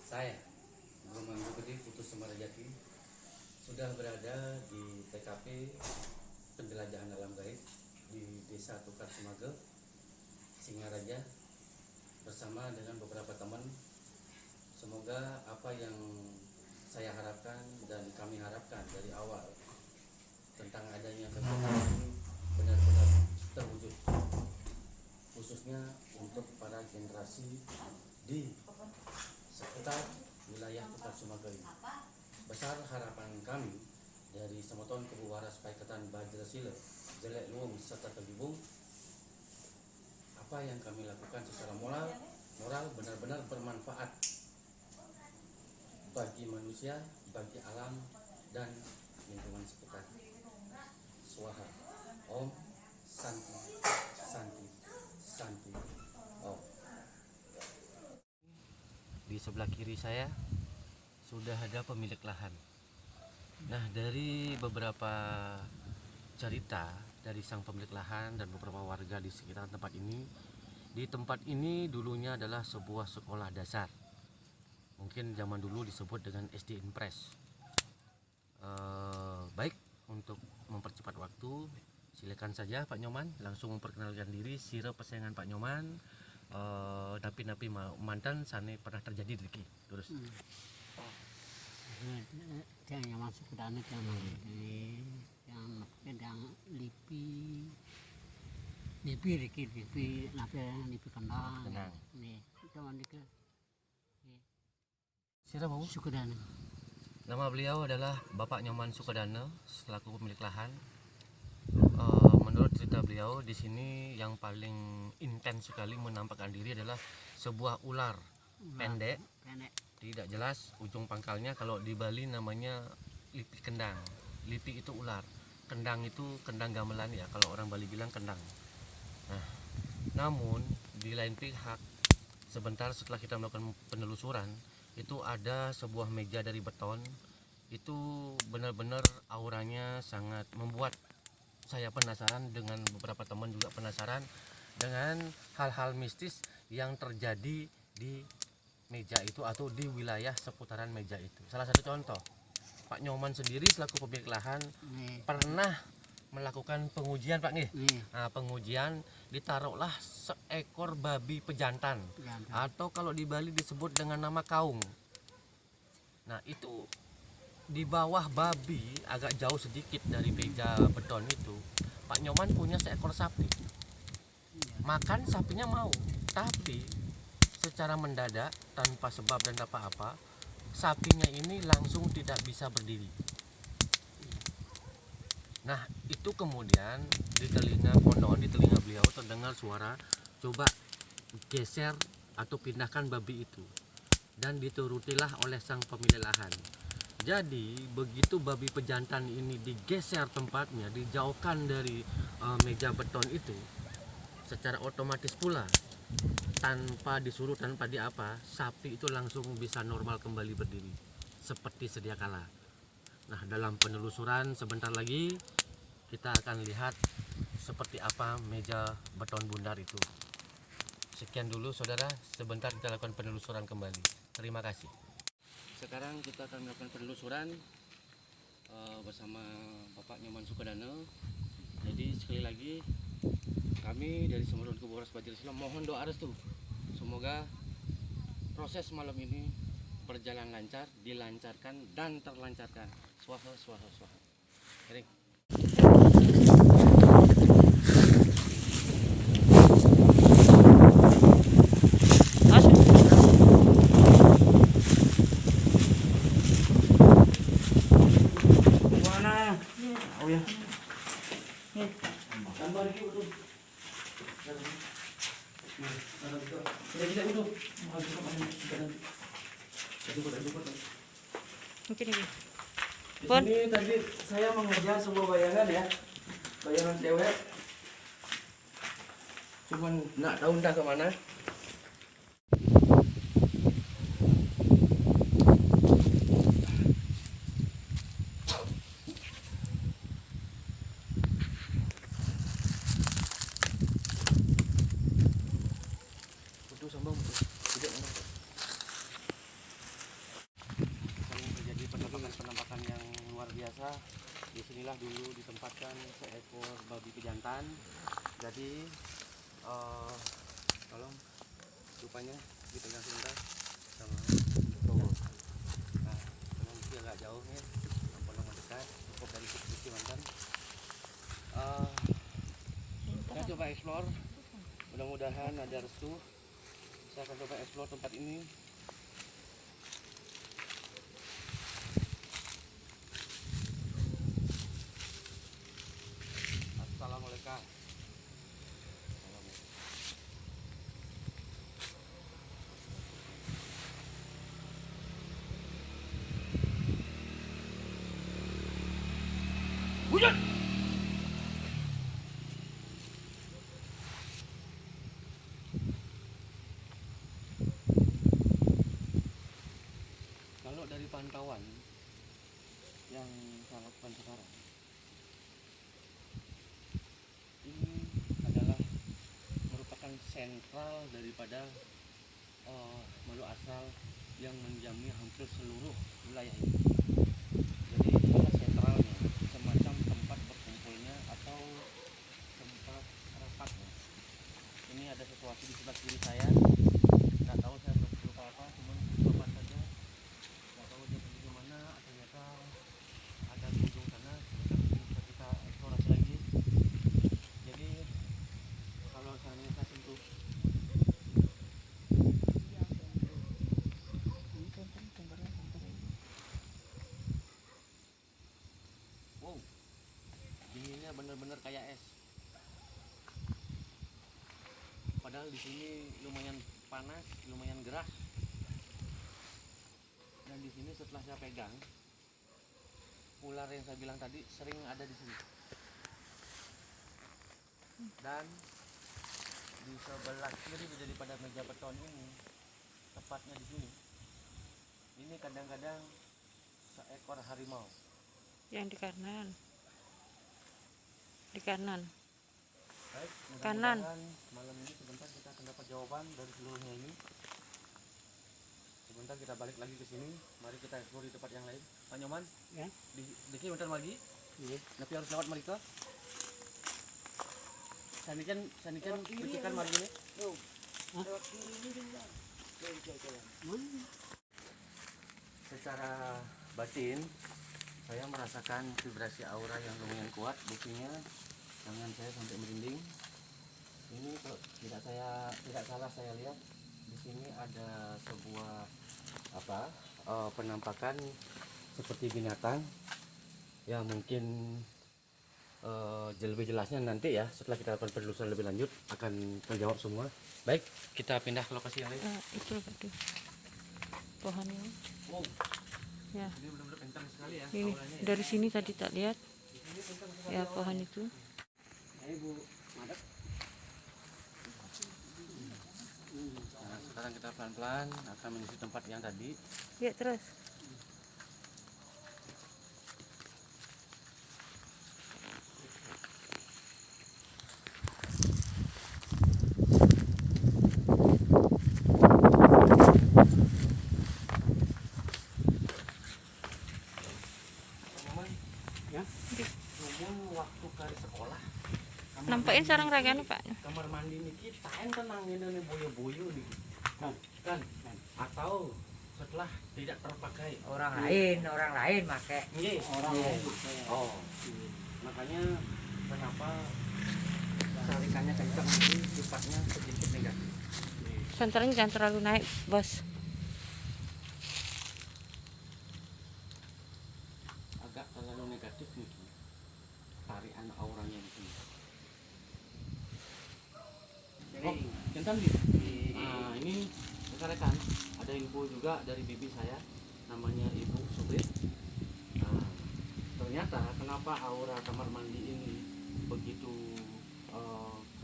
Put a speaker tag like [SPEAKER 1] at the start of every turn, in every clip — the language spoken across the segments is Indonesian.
[SPEAKER 1] Saya, Guru Gede Putus Semarajati, sudah berada di TKP penjelajahan alam gaib di Desa Tukar Sumage, Singaraja, bersama dengan beberapa teman. Semoga apa yang saya harapkan dan kami harapkan dari awal tentang adanya kegiatan ini benar-benar terwujud, khususnya untuk para generasi di sekitar wilayah Tukar Sumage ini. Besar harapan kami dari Semeton Kubu Waras Paiketan Bajrasila, Jelek Luung serta Tegibung, apa yang kami lakukan secara moral benar-benar bermanfaat bagi manusia, bagi alam dan lingkungan sekitar. Swaha. Om Santi Santi Santi Om. Di sebelah kiri saya sudah ada pemilik lahan. Nah, dari beberapa cerita dari sang pemilik lahan dan beberapa warga di sekitar tempat ini, di tempat ini dulunya adalah sebuah sekolah dasar. Mungkin zaman dulu disebut dengan SD Impres. Baik, untuk mempercepat waktu, silakan saja Pak Nyoman langsung memperkenalkan diri, sira pesayangan Pak Nyoman. Napi-napi mantan sana pernah terjadi di terus.
[SPEAKER 2] Yang masuk ke dalam yang lipi kandang nih cuman di
[SPEAKER 1] Sira mau
[SPEAKER 2] Sukadana.
[SPEAKER 1] Nama beliau adalah Bapak Nyoman Sukadana selaku pemilik lahan. Menurut cerita beliau, di sini yang paling intens sekali menampakkan diri adalah sebuah ular pendek, tidak jelas ujung pangkalnya. Kalau di Bali namanya lipi kendang. Lipi itu ular, kendang itu kendang gamelan ya, kalau orang Bali bilang kendang. Nah, namun di lain pihak, sebentar setelah kita melakukan penelusuran, itu ada sebuah meja dari beton. Itu benar-benar auranya sangat membuat saya penasaran, dengan beberapa teman juga penasaran dengan hal-hal mistis yang terjadi di meja itu atau di wilayah seputaran meja itu. Salah satu contoh, Pak Nyoman sendiri selaku pemilik lahan pernah melakukan pengujian, Pak nih. Nah, pengujian ditaruhlah seekor babi pejantan atau kalau di Bali disebut dengan nama kaung. Nah, itu di bawah babi agak jauh sedikit dari meja beton itu, Pak Nyoman punya seekor sapi. Makan sapinya mau, tapi secara mendadak tanpa sebab dan apa-apa, sapinya ini langsung tidak bisa berdiri. Nah, itu kemudian di telinga konon, di telinga beliau terdengar suara, coba geser atau pindahkan babi itu, dan diturutilah oleh sang pemilik lahan. Jadi begitu babi pejantan ini digeser tempatnya, dijauhkan dari meja beton itu, secara otomatis pula tanpa disuruh, tanpa diapa, sapi itu langsung bisa normal kembali berdiri seperti sedia kala. Nah, dalam penelusuran sebentar lagi kita akan lihat seperti apa meja beton bundar itu. Sekian dulu saudara, sebentar kita lakukan penelusuran kembali. Terima kasih. Sekarang kita akan melakukan penelusuran bersama Bapak Nyoman Sukadana. Jadi sekali lagi kami dari Semeton Kubu Waras Bajrasila mohon doa restu. Semoga proses malam ini berjalan lancar, dilancarkan dan terlancarkan. Swaha swaha swaha. Kering.
[SPEAKER 2] Oh ya.
[SPEAKER 1] Tambah lagi udah. Tidak udah.
[SPEAKER 3] Mungkin ini.
[SPEAKER 1] Ini tadi saya mengejar sebuah bayangan ya, bayangan cewek. Cuman nggak tahu entah kemana. Itu sambung. Tidak. menemukan seekor babi pejantan. Jadi tolong rupanya dipegang sebentar sama tunggu. Nah, tolong dia agak jauh nih, tolong mendekat, cukup dari sisi mantan. Kita coba explore, mudah-mudahan ada restu. Saya akan coba explore tempat ini. Assalamualaikum. Hujan. Kalau dari pantauan yang saya lakukan sekarang, ini adalah merupakan sentral daripada makhluk asal yang mendiami hampir seluruh wilayah ini. Jadi inilah sentralnya, semacam tempat berkumpulnya atau tempat rapatnya. Ini ada sesuatu di sebelah kiri saya, nggak tahu saya berupa apa, cuma bapak saja. Nggak tahu dia pergi kemana, ternyata ada di ujung sana. Bisa kita eksplorasi lagi. Jadi kalau seandainya saya sentuh, wow, dinginnya bener-bener kayak es. Padahal di sini lumayan panas, lumayan gerah. Dan di sini setelah saya pegang, ular yang saya bilang tadi sering ada di sini. Dan di sebelah kiri daripada meja beton ini, tepatnya di sini, ini kadang-kadang seekor harimau.
[SPEAKER 3] Yang di kanan. Di kanan.
[SPEAKER 1] Baik,
[SPEAKER 3] Kanan.
[SPEAKER 1] mudah-mudahan malam ini sebentar kita akan dapat jawaban dari seluruhnya ini. Sebentar kita balik lagi ke sini. Mari kita explore di tempat yang lain. Pak Nyoman,
[SPEAKER 2] Ya.
[SPEAKER 1] di sini bentar lagi.
[SPEAKER 2] Iya.
[SPEAKER 1] Tapi harus lewat mereka. Sanikan kecikan mari ini. Secara batin, saya merasakan vibrasi aura yang lumayan kuat. Buktinya tangan saya sampai merinding. Ini kalau tidak salah saya lihat di sini ada sebuah penampakan seperti binatang. Ya mungkin lebih jelasnya nanti ya, setelah kita lakukan penelusuran lebih lanjut akan terjawab semua. Baik, kita pindah ke lokasi yang lain.
[SPEAKER 3] Itu tadi. Pohon ini.
[SPEAKER 1] Wow,
[SPEAKER 3] Ya.
[SPEAKER 1] ini benar-benar kencang sekali ya
[SPEAKER 3] Ini
[SPEAKER 1] auranya ya.
[SPEAKER 3] dari sini tadi tak lihat.
[SPEAKER 1] Ini kencang sekali
[SPEAKER 3] Ya,
[SPEAKER 1] auranya.
[SPEAKER 3] pohon itu.
[SPEAKER 2] Ayo Bu, madep.
[SPEAKER 1] Nah, sekarang kita pelan-pelan akan menuju tempat yang tadi.
[SPEAKER 3] Ya, terus.
[SPEAKER 1] Teman-teman,
[SPEAKER 2] Ya.
[SPEAKER 1] Numun waktu kali sekolah.
[SPEAKER 3] Nampakin sarang ragane, Pak.
[SPEAKER 1] Kamar mandi niki taen tenang ini boyo-boyo nih. Kan? Atau setelah tidak terpakai.
[SPEAKER 4] orang lain make
[SPEAKER 1] Nggih.
[SPEAKER 2] Orang lain pakai.
[SPEAKER 1] Oh. Makanya kenapa tarikannya kencang ini sifatnya sedikit negatif.
[SPEAKER 3] Senternya jangan terlalu naik, Bos.
[SPEAKER 1] Agak terlalu negatif nih. Tarian auranya di sini. Oh, centang di. Nah, ini rekan-rekan, ada info juga dari bibi saya, namanya Ibu Subrit. Nah, ternyata kenapa aura kamar mandi ini begitu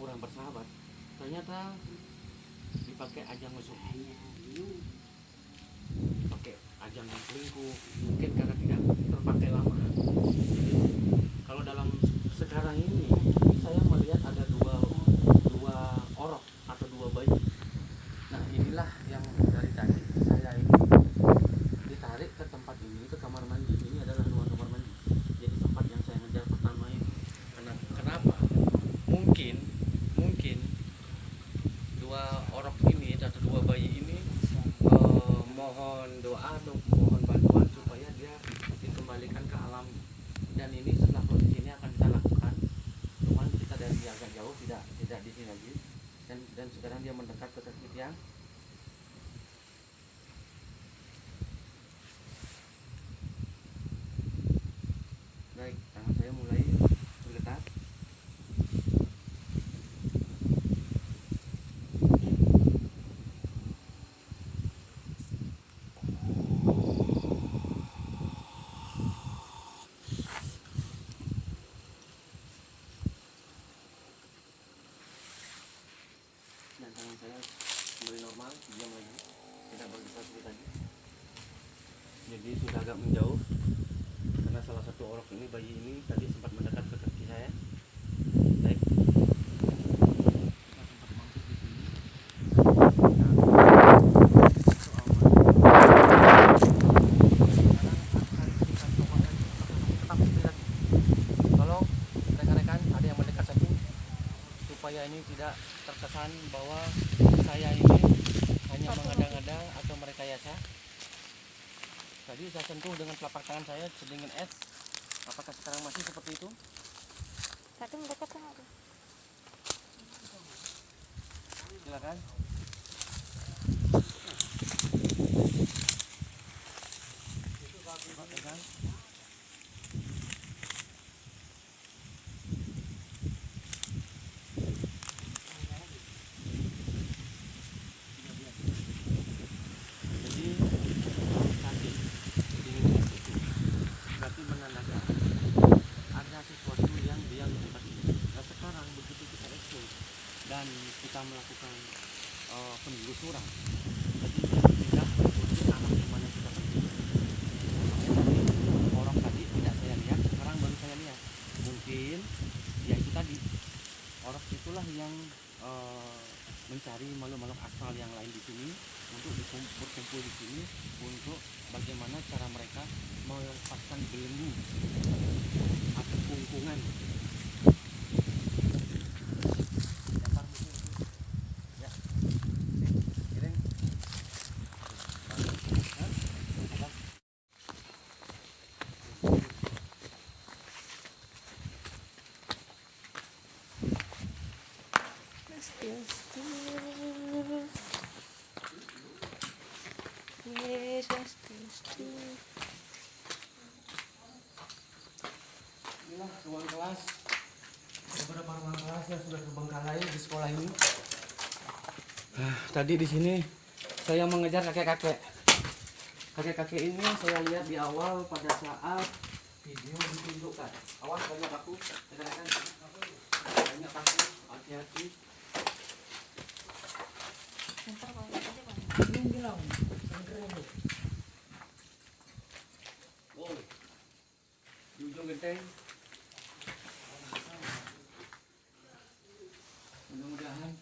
[SPEAKER 1] kurang bersahabat? Ternyata dipakai ajang mesum, pakai ajang selingkuh, mungkin karena tidak terpakai lama. Jadi, kalau dalam sekarang ini saya melihat ada dua orok atau dua bayi. Nah, inilah yang dari tadi saya ini ditarik ke tempat ini, ke kamar mandi. Ini adalah ruang kamar mandi. Jadi tempat yang saya ngejar pertama ini. berdoa atau mohon bantuan supaya dia dikembalikan ke alam. Dan ini setelah proses ini akan kita lakukan, cuman kita dari agak jauh, tidak di sini lagi. Dan sekarang dia mendekat ke kaki tiang. Baik, tangan saya mulai bergetar. Dan tangan saya kembali normal, diam lagi, tidak bergetar seperti tadi. Jadi sudah agak menjauh karena salah satu orok ini, bayi ini tadi sempat mendekat ke kaki saya. Baik, kita sempat mampir di sini. Tolong rekan-rekan, ada yang mendekat satu supaya ini tidak terkesan bahwa saya ini hanya mengada-ngada atau merekayasa. Tadi saya sentuh dengan telapak tangan saya sedingin es. Apakah sekarang masih seperti itu?
[SPEAKER 3] Satu mendekat sama aku.
[SPEAKER 1] Silakan. Pegang. Jadi tadi sedingin es itu berarti menandakan ada sesuatu yang dia di tempat ini. Nah sekarang begitu kita expose dan kita melakukan penelusuran, jadi dia tidak mengikuti arah di mana kita pergi. Makanya orang tadi tidak saya lihat, sekarang baru saya lihat. Mungkin ya itu tadi, orang itulah yang mencari makhluk-makhluk astral yang lain di sini untuk berkumpul di sini untuk bagaimana cara mereka melepaskan belenggu atau kungkungan. Lempar musuh itu. Ya. Kirim. Hah? Apa? Inilah ruang kelas, beberapa ruang kelas yang sudah terbengkalai di sekolah ini. Tadi di sini saya mengejar kakek-kakek. Kakek-kakek ini saya lihat di awal pada saat video ditunjukkan. Awas banyak aku, rekan-rekan. Banyak aku, hati-hati. Oh, di ujung genteng. Mudah-mudahan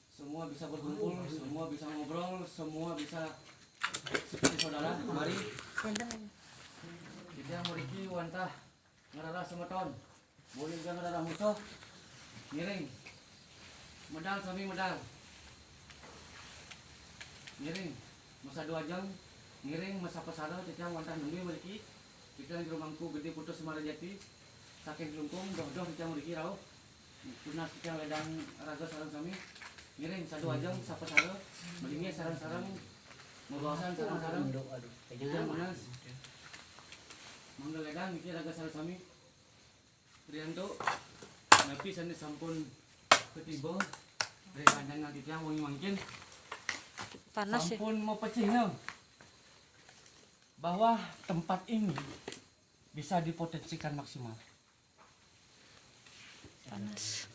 [SPEAKER 1] semua bisa berkumpul, semua bisa ngobrol, semua bisa seperti saudara. Mari kita muriki wantah ngarara semeton. Boleh juga ngarara musuh. Miring. Medal sami medal. Miring. Masa 2 jam. Miring masa pesara cecang wantah nunggu muriki. Kita di rumahku gede putus Semarajati. Saking lungkung doh-doh kita muriki rauh. Tunas kita ledang raga sarang kami. Miring 1 jam sapa sara. Melingi sarang-sarang Mabawasan sarang-sarang. Kita manas. Mangga ledang iki raga sarang kami. Prianto napi sana sampun ketiba dari kandang nanti tiang wangi mangkin
[SPEAKER 3] Panas ya.
[SPEAKER 1] sampun mau pecih no. Bahwa tempat ini bisa dipotensikan maksimal.
[SPEAKER 3] Panas.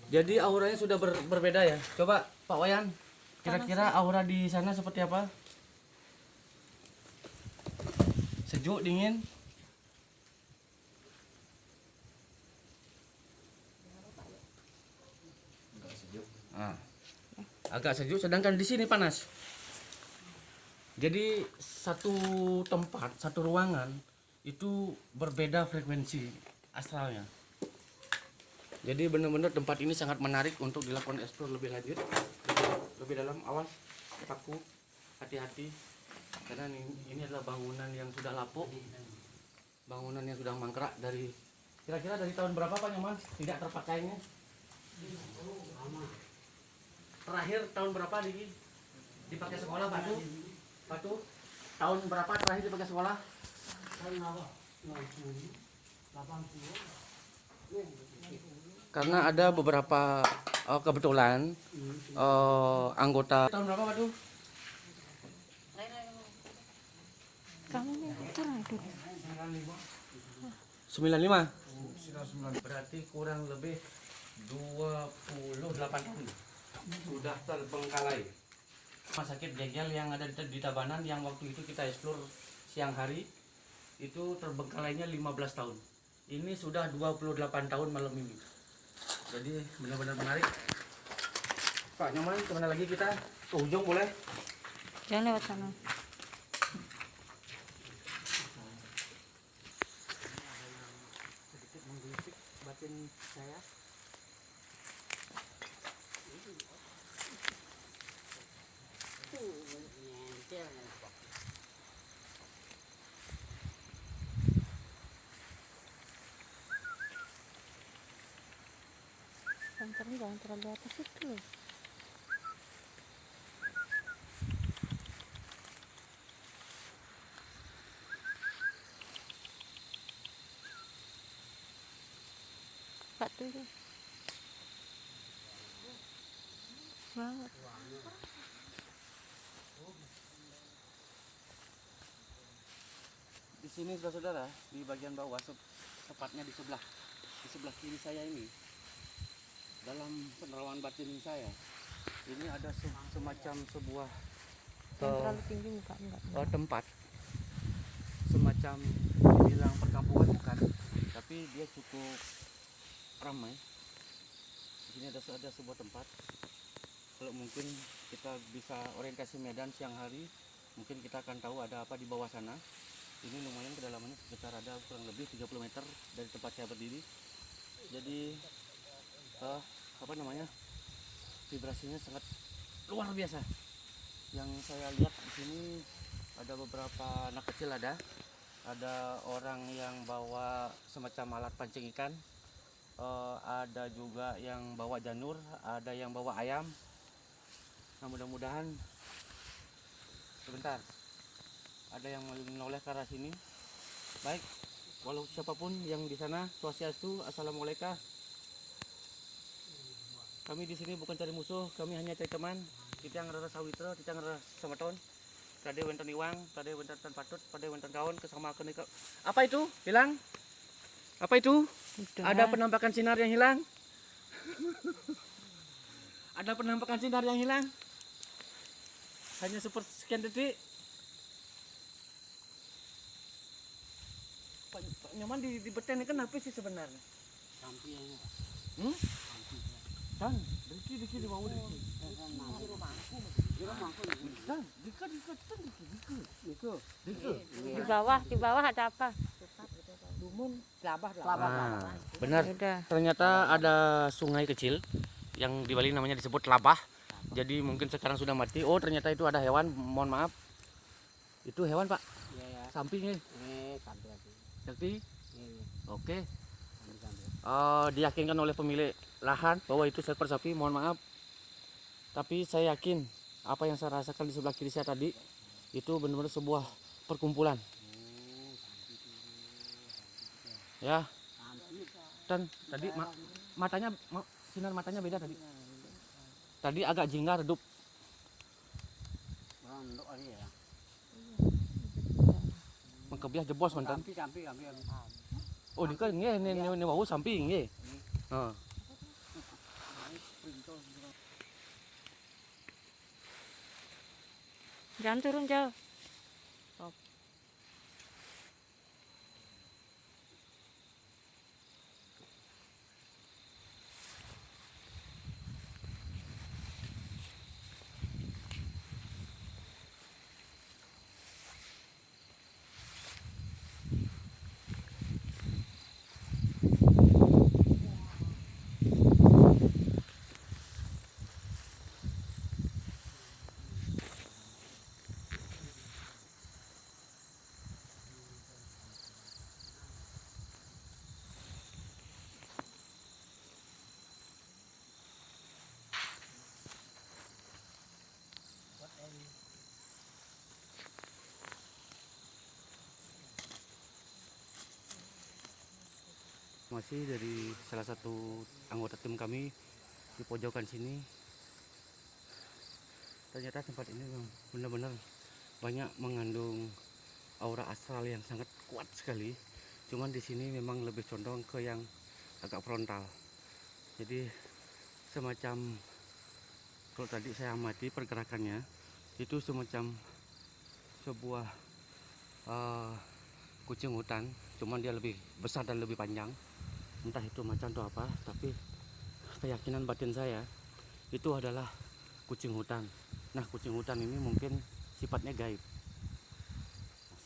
[SPEAKER 1] Jadi auranya sudah berbeda ya. Coba Pak Wayan, kira-kira aura di sana seperti apa? Sejuk, dingin? Agak sejuk, sedangkan di sini panas. Jadi satu tempat, satu ruangan itu berbeda frekuensi astralnya. Jadi benar-benar tempat ini sangat menarik untuk dilakukan eksplor lebih lanjut, lebih dalam. Awas, paku, hati-hati, karena ini adalah bangunan yang sudah lapuk, bangunan yang sudah mangkrak dari kira-kira dari tahun berapa Pak Nyoman tidak terpakainya? Terakhir tahun berapa dipakai sekolah Batu? Batu? Tahun berapa terakhir dipakai sekolah? Karena ada beberapa kebetulan anggota. Tahun berapa Batu?
[SPEAKER 3] Kamu nih kurang itu.
[SPEAKER 1] 95. Berarti kurang lebih 28 tahun sudah terbengkalai. Rumah sakit Gegel yang ada di Tabanan yang waktu itu kita eksplor siang hari itu terbengkalainya 15 tahun. Ini sudah 28 tahun malam ini. Jadi benar-benar menarik. Pak Nyoman, kemana lagi kita? Ke ujung boleh?
[SPEAKER 3] Jangan lewat sana.
[SPEAKER 1] Sedikit menggelitik batin saya.
[SPEAKER 3] Panternya jangan terlalu atas itu. Pak tuh ya. Banget.
[SPEAKER 1] Di sini saudara-saudara, di bagian bawah, tepatnya di sebelah kiri saya ini, dalam penerawangan batin saya, ini ada semacam sebuah
[SPEAKER 3] Jangan terlalu tinggi muka enggak.
[SPEAKER 1] tempat, semacam bilang perkampungan bukan, tapi dia cukup ramai. Di sini ada sebuah tempat. Kalau mungkin kita bisa orientasi medan siang hari, mungkin kita akan tahu ada apa di bawah sana. Ini lumayan kedalamannya sekitar ada kurang lebih 30 meter dari tempat saya berdiri. Jadi vibrasinya sangat luar biasa. Yang saya lihat di sini ada beberapa anak kecil, ada orang yang bawa semacam alat pancing ikan, ada juga yang bawa janur, ada yang bawa ayam. Nah, mudah-mudahan sebentar ada yang menoleh ke arah sini. Baik, walau siapapun yang di sana, swastiastu, assalamualaikum. Kami di sini bukan cari musuh, kami hanya cari teman. Kita yang rara sawitra, kita yang rara samaton. Tadi wonten iwang, tadi wonten patut, tadi wonten kawan kesama kenika. Apa itu? Hilang? Apa itu?
[SPEAKER 3] Udah.
[SPEAKER 1] Ada penampakan sinar yang hilang? Ada penampakan sinar yang hilang? Hanya sepersekian detik. Pak Nyoman di beten ini kan apa sih sebenarnya?
[SPEAKER 2] Sampai ini.
[SPEAKER 1] Hmm? Kan, diki di bawah diki. Kan, diki.
[SPEAKER 3] Di bawah ada apa?
[SPEAKER 1] Ah, benar.
[SPEAKER 3] Udah.
[SPEAKER 1] Ternyata ada sungai kecil yang di Bali namanya disebut Labah. Jadi mungkin sekarang sudah mati. Oh, ternyata itu ada hewan. Mohon maaf. Itu hewan, Pak.
[SPEAKER 2] Iya ya.
[SPEAKER 1] Sampingnya.
[SPEAKER 2] Sampai lagi.
[SPEAKER 1] Sakti.
[SPEAKER 2] Ini
[SPEAKER 1] Oke.
[SPEAKER 2] sampai.
[SPEAKER 1] Diyakinkan oleh pemilik lahan bahwa itu seekor sapi. Mohon maaf. Tapi saya yakin apa yang saya rasakan di sebelah kiri saya tadi itu benar-benar sebuah perkumpulan. Ya. Dan tadi sinar matanya beda tadi. Tadi agak jingga redup.
[SPEAKER 2] Untuk ini ya.
[SPEAKER 1] Mengkebiah jebos mantan.
[SPEAKER 2] Sampai.
[SPEAKER 1] Oh, di kan ini wau samping nggih. Heeh.
[SPEAKER 3] Jangan turun jauh.
[SPEAKER 1] Masih dari salah satu anggota tim kami di pojokan sini. Ternyata tempat ini memang benar-benar banyak mengandung aura astral yang sangat kuat sekali. Cuman di sini memang lebih condong ke yang agak frontal. Jadi semacam, kalau tadi saya amati pergerakannya, itu semacam sebuah kucing hutan, cuman dia lebih besar dan lebih panjang. Entah itu macan atau apa, tapi keyakinan batin saya itu adalah kucing hutan. Nah, kucing hutan ini mungkin sifatnya gaib.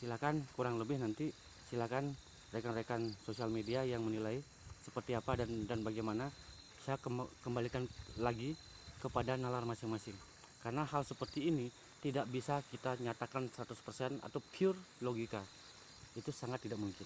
[SPEAKER 1] Silakan, kurang lebih nanti silakan rekan-rekan sosial media yang menilai seperti apa dan bagaimana. Saya kembalikan lagi kepada nalar masing-masing. Karena hal seperti ini tidak bisa kita nyatakan 100% atau pure logika. Itu sangat tidak mungkin.